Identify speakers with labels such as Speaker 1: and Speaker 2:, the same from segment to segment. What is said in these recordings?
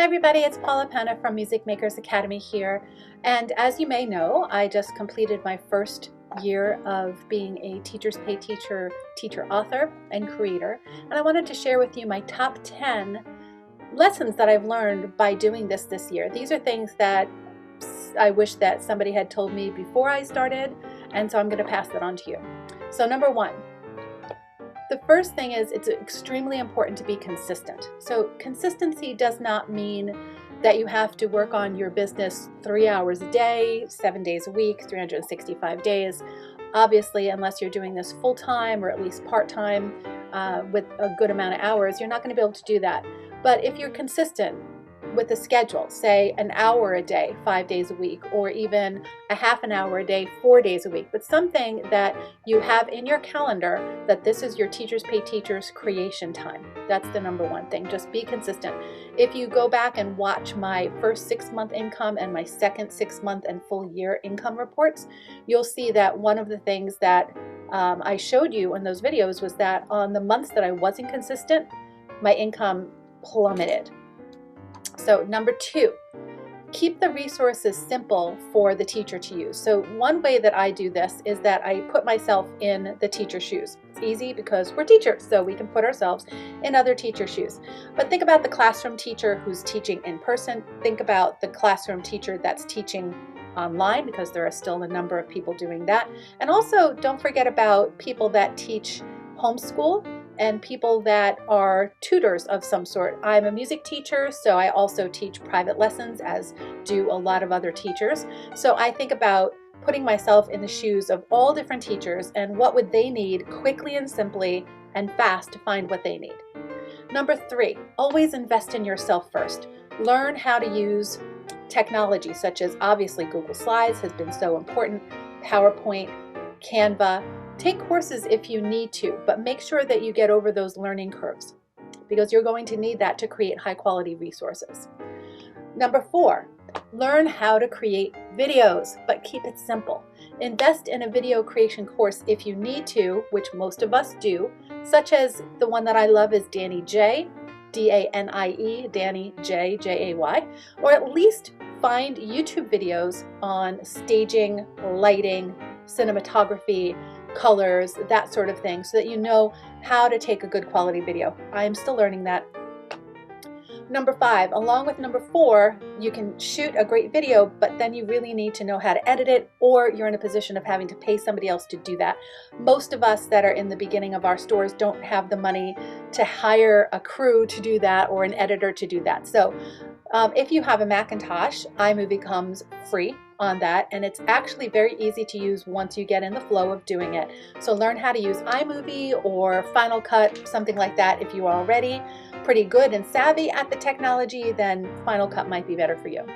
Speaker 1: Hi everybody, it's Paula Penna from Music Makers Academy here, and as you may know, I just completed my first year of being a Teachers Pay Teacher, author, and creator, and I wanted to share with you my top 10 lessons that I've learned by doing this year. These are things that I wish that somebody had told me before I started, and so I'm going to pass that on to you. So number one, the first thing is it's extremely important to be consistent. So consistency does not mean that you have to work on your business 3 hours a day, 7 days a week, 365 days. Obviously, unless you're doing this full-time or at least part-time with a good amount of hours, you're not going to be able to do that. But if you're consistent with a schedule, say an hour a day, 5 days a week, or even a half an hour a day, 4 days a week, but something that you have in your calendar that this is your Teachers Pay Teachers creation time. That's the number one thing. Just be consistent. If you go back and watch my first 6-month income and my second 6-month and full year income reports, you'll see that one of the things that I showed you in those videos was that on the months that I wasn't consistent, my income plummeted. So number two, keep the resources simple for the teacher to use. So one way that I do this is that I put myself in the teacher's shoes. It's easy because we're teachers, so we can put ourselves in other teachers' shoes. But think about the classroom teacher who's teaching in person. Think about the classroom teacher that's teaching online, because there are still a number of people doing that. And also don't forget about people that teach homeschool and people that are tutors of some sort. I'm a music teacher, so I also teach private lessons, as do a lot of other teachers. So I think about putting myself in the shoes of all different teachers and what would they need quickly and simply and fast to find what they need. Number three, always invest in yourself first. Learn how to use technology, such as obviously Google Slides has been so important, PowerPoint, Canva. Take courses if you need to, but make sure that you get over those learning curves, because you're going to need that to create high quality resources. Number four, learn how to create videos, but keep it simple. Invest in a video creation course if you need to, which most of us do, such as the one that I love is Danny J, D-A-N-I-E, Danny J, J-A-Y, or at least find YouTube videos on staging, lighting, cinematography, colors, that sort of thing, so that you know how to take a good quality video. I am still learning that. Number five, along with number four, you can shoot a great video, but then you really need to know how to edit it, or you're in a position of having to pay somebody else to do that. Most of us that are in the beginning of our stores don't have the money to hire a crew to do that or an editor to do that. So if you have a Macintosh, iMovie comes free on that, and it's actually very easy to use once you get in the flow of doing it. So learn how to use iMovie or Final Cut, something like that. If you are already pretty good and savvy at the technology, then Final Cut might be better for you.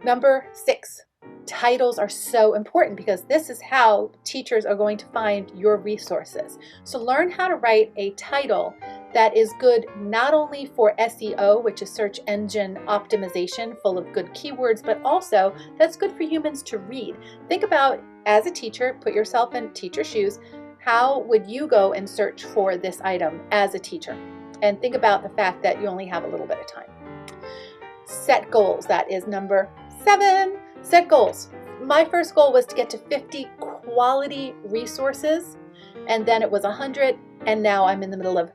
Speaker 1: Number six, titles are so important, because this is how teachers are going to find your resources. So learn how to write a title that is good not only for SEO, which is search engine optimization, full of good keywords, but also that's good for humans to read. Think about, as a teacher, put yourself in teacher shoes, how would you go and search for this item as a teacher? And think about the fact that you only have a little bit of time. Set goals, that is number seven. Set goals. My first goal was to get to 50 quality resources, and then it was 100, and now I'm in the middle of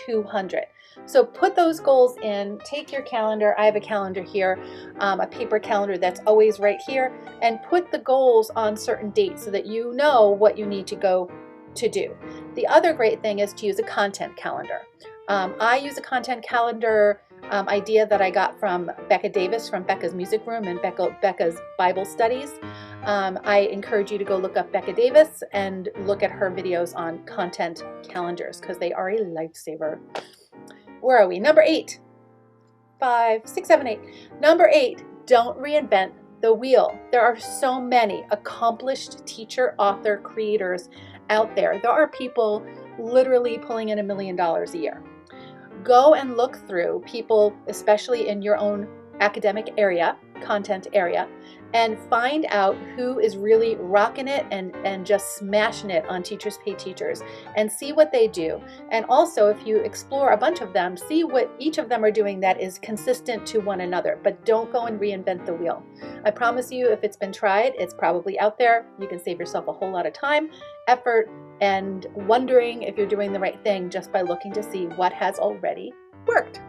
Speaker 1: 200. So put those goals in, take your calendar. I have a calendar here, a paper calendar that's always right here, and put the goals on certain dates so that you know what you need to go to do. The other great thing is to use a content calendar. I use a content calendar idea that I got from Becca Davis from Becca's Music Room and Becca's Bible Studies. I encourage you to go look up Becca Davis and look at her videos on content calendars, because they are a lifesaver. Where are we? Number 8. 5, 6, 7, 8. Number 8, don't reinvent the wheel. There are so many accomplished teacher, author, creators out there. There are people literally pulling in $1 million a year. Go and look through people, especially in your own academic area, content area, and find out who is really rocking it and just smashing it on Teachers Pay Teachers, and see what they do. And also, if you explore a bunch of them, see what each of them are doing that is consistent to one another, but don't go and reinvent the wheel. I promise you, if it's been tried, it's probably out there. You can save yourself a whole lot of time, effort, and wondering if you're doing the right thing just by looking to see what has already worked.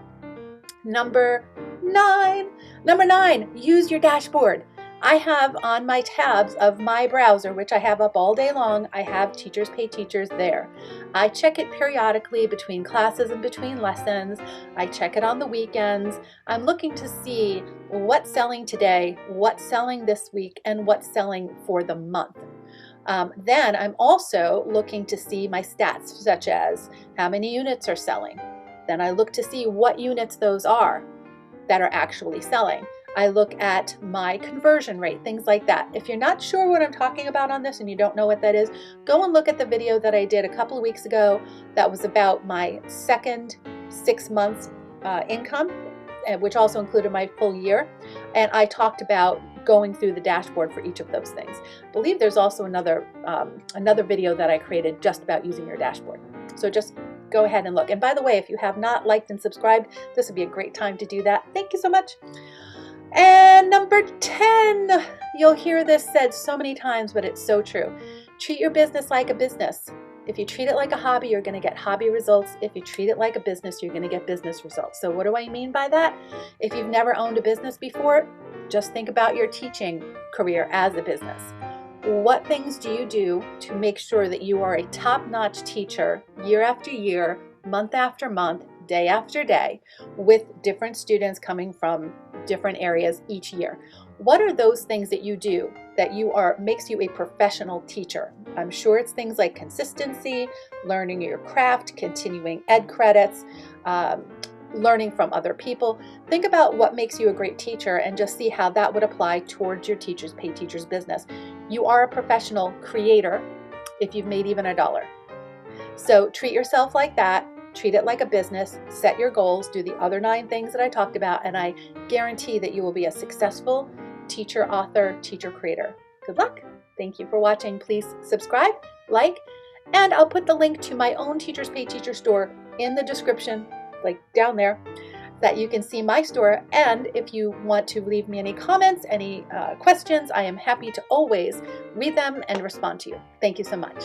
Speaker 1: Number nine, use your dashboard. I have on my tabs of my browser, which I have up all day long, I have Teachers Pay Teachers there. I check it periodically between classes and between lessons. I check it on the weekends. I'm looking to see what's selling today, what's selling this week, and what's selling for the month. Then I'm also looking to see my stats, such as how many units are selling. Then I look to see what units those are that are actually selling. I look at my conversion rate, things like that. If you're not sure what I'm talking about on this and you don't know what that is, go and look at the video that I did a couple of weeks ago that was about my second 6 months income, which also included my full year. And I talked about going through the dashboard for each of those things. I believe there's also another video that I created just about using your dashboard. So just go ahead and look. And by the way, if you have not liked and subscribed, this would be a great time to do that. Thank you so much. And number 10, you'll hear this said so many times, but it's so true. Treat your business like a business. If you treat it like a hobby, you're going to get hobby results. If you treat it like a business, you're going to get business results. So what do I mean by that? If you've never owned a business before, just think about your teaching career as a business. What things do you do to make sure that you are a top-notch teacher year after year, month after month, day after day, with different students coming from different areas each year? What are those things that you do that makes you a professional teacher? I'm sure it's things like consistency, learning your craft, continuing ed credits, learning from other people. Think about what makes you a great teacher and just see how that would apply towards your Teachers Pay Teachers business. You are a professional creator if you've made even $1. So treat yourself like that. Treat it like a business, set your goals, do the other 9 things that I talked about, and I guarantee that you will be a successful teacher, author, teacher, creator. Good luck. Thank you for watching. Please subscribe, like, and I'll put the link to my own Teachers Pay Teacher store in the description, like down there, that you can see my store. And if you want to leave me any comments, any questions, I am happy to always read them and respond to you. Thank you so much.